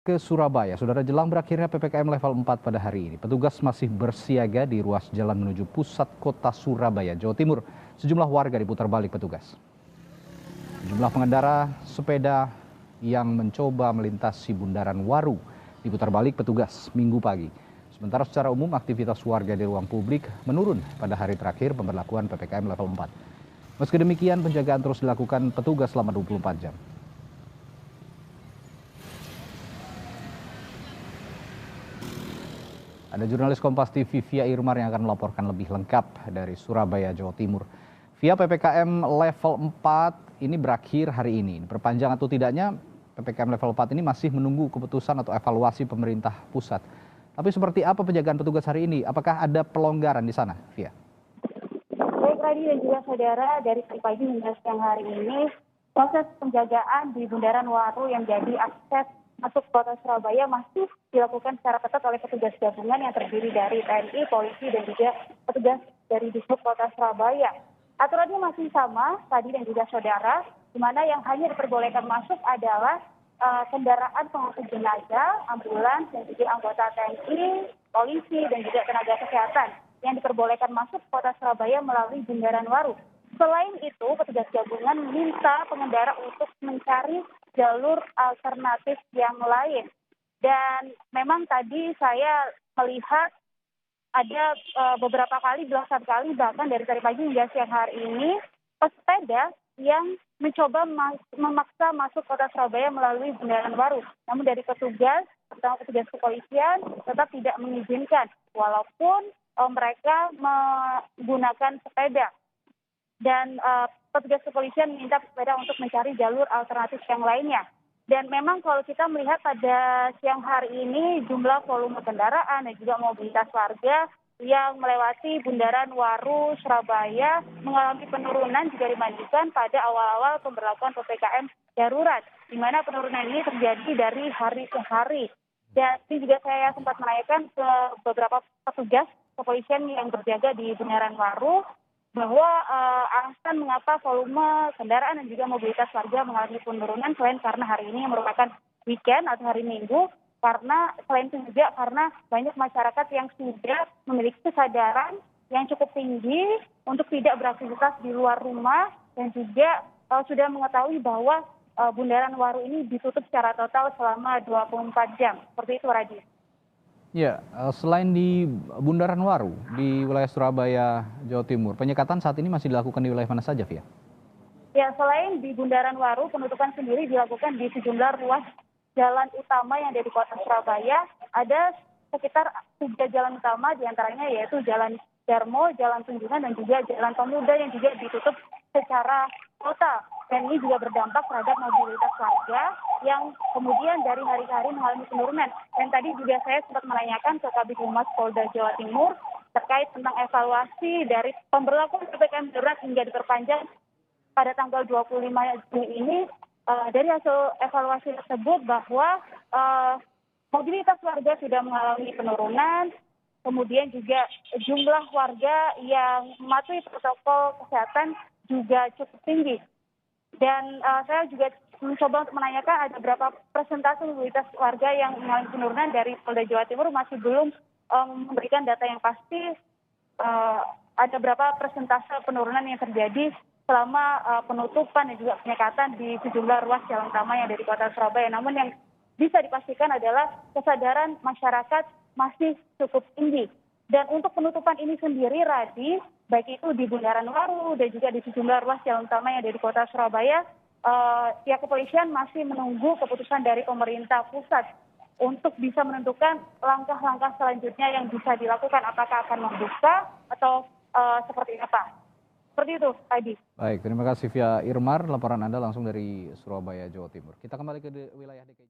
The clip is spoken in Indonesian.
Ke Surabaya, saudara, jelang berakhirnya PPKM level 4 pada hari ini. Petugas masih bersiaga di ruas jalan menuju pusat kota Surabaya, Jawa Timur. Sejumlah warga diputar balik petugas. Jumlah pengendara sepeda yang mencoba melintasi Bundaran Waru diputar balik petugas Minggu pagi. Sementara secara umum aktivitas warga di ruang publik menurun pada hari terakhir pemberlakuan PPKM level 4. Meski demikian, penjagaan terus dilakukan petugas selama 24 jam. Ada jurnalis Kompas TV Via Irmar yang akan melaporkan lebih lengkap dari Surabaya, Jawa Timur. Via PPKM level 4 ini berakhir hari ini. Perpanjang atau tidaknya PPKM level 4 ini masih menunggu keputusan atau evaluasi pemerintah pusat. Tapi seperti apa penjagaan petugas hari ini? Apakah ada pelonggaran di sana, Via? Baik, Radi dan juga saudara, dari pagi hingga siang hari ini, proses penjagaan di Bundaran Waru yang jadi akses masuk kota Surabaya masih dilakukan secara ketat oleh petugas gabungan yang terdiri dari TNI, polisi, dan juga petugas dari Dishub Kota Surabaya. Aturannya masih sama tadi dan juga saudara, di mana yang hanya diperbolehkan masuk adalah kendaraan pengangkut jenazah, ambulans, dan juga anggota TNI, polisi, dan juga tenaga kesehatan yang diperbolehkan masuk kota Surabaya melalui Bundaran Waru. Selain itu, petugas gabungan meminta pengendara untuk mencari jalur alternatif yang lain. Dan memang tadi saya melihat ada beberapa kali, belasan kali, bahkan dari tadi pagi hingga siang hari ini, pesepeda yang mencoba memaksa masuk kota Surabaya melalui Bundaran Waru. Namun dari petugas, terutama petugas kepolisian, tetap tidak mengizinkan, walaupun mereka menggunakan sepeda. Dan petugas kepolisian meminta pesepeda untuk mencari jalur alternatif yang lainnya. Dan memang kalau kita melihat pada siang hari ini jumlah volume kendaraan dan juga mobilitas warga yang melewati Bundaran Waru Surabaya mengalami penurunan jika dibandingkan pada awal-awal pemberlakuan PPKM darurat, di mana penurunan ini terjadi dari hari ke hari. Dan ini juga saya sempat menanyakan ke beberapa petugas kepolisian yang berjaga di Bundaran Waru, bahwa alasan mengapa volume kendaraan dan juga mobilitas warga mengalami penurunan selain karena hari ini merupakan weekend atau hari Minggu, karena selain itu juga karena banyak masyarakat yang sudah memiliki kesadaran yang cukup tinggi untuk tidak beraktivitas di luar rumah dan juga sudah mengetahui bahwa Bundaran Waru ini ditutup secara total selama 24 jam. Seperti itu, Radi. Ya, selain di Bundaran Waru di wilayah Surabaya, Jawa Timur, penyekatan saat ini masih dilakukan di wilayah mana saja, Via? Ya, selain di Bundaran Waru, penutupan sendiri dilakukan di sejumlah ruas jalan utama yang ada di kota Surabaya. Ada sekitar 3 jalan utama, diantaranya yaitu Jalan Darmo, Jalan Tunjungan, dan juga Jalan Pemuda yang juga ditutup secara total. Dan ini juga berdampak terhadap mobilitas warga yang kemudian dari hari ke hari mengalami penurunan. Dan tadi juga saya sempat menanyakan ke Kabid Humas Polda Jawa Timur terkait tentang evaluasi dari pemberlakuan PPKM darurat hingga diperpanjang pada tanggal 25 Juni ini. Dari hasil evaluasi tersebut bahwa mobilitas warga sudah mengalami penurunan, kemudian juga jumlah warga yang mematuhi protokol kesehatan juga cukup tinggi. Dan saya juga mencoba untuk menanyakan ada berapa persentase mobilitas warga yang mengalami penurunan. Dari Polda Jawa Timur masih belum memberikan data yang pasti ada berapa persentase penurunan yang terjadi selama penutupan dan juga penyekatan di sejumlah ruas jalan utama yang ada di kota Surabaya. Namun yang bisa dipastikan adalah kesadaran masyarakat masih cukup tinggi. Dan untuk penutupan ini sendiri, Radi, baik itu di Bundaran Waru dan juga di sejumlah ruas jalan utama yang ada di kota Surabaya, pihak kepolisian masih menunggu keputusan dari pemerintah pusat untuk bisa menentukan langkah-langkah selanjutnya yang bisa dilakukan, apakah akan membuka atau seperti apa. Seperti itu, Adi. Baik, terima kasih Via Irmar, laporan Anda langsung dari Surabaya, Jawa Timur. Kita kembali ke wilayah DKI.